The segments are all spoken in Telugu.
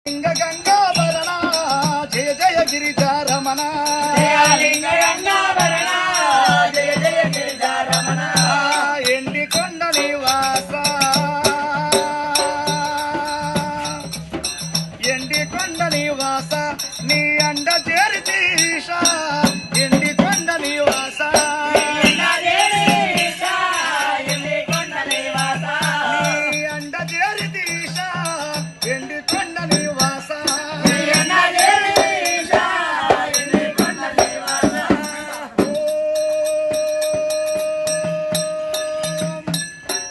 లింగ గంగాభరణ జయ జయ గిరిజారమణ లింగ గంగాభరణ జయ జయ గిరిజారమణ ఎండి కొండ నివాస ఎండి కొండ నివాస నీ అండ చేరితీష ఎండి కొండ నివాస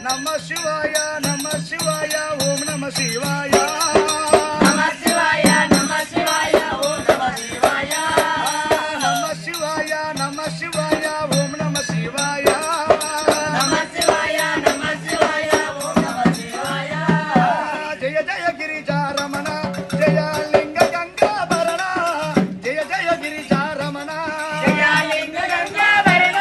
నమ శివాయ నమ శివాయ ఓం నమ శివాయ నమ శివాయ నమ శివాయ ఓం నమ శివాయ నమ శివాయ నమ శివాయ ఓం నమ శివాయ నమ శివాయ నమ శివాయ ఓం నమ శివాయ జయ జయ గిరిజారమణ జయ లింగ గంగాభరణ జయ జయ గిరిజారమణ జయ లింగ గంగాభరణ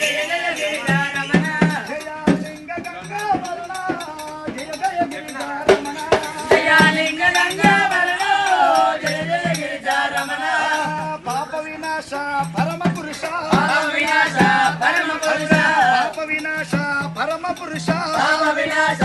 జయ జయ గిరిజారమణ జయ లింగ గంగాభరణ జయ జయ గిరిజారమణ జయ లింగ గంగాభరణ జయ జయ గిరిజారమణ పాప వినాశ పరమ పురుష పాప వినాశ పరమ పురుష పాప వినాశ పరమ పురుష పాప వినాశ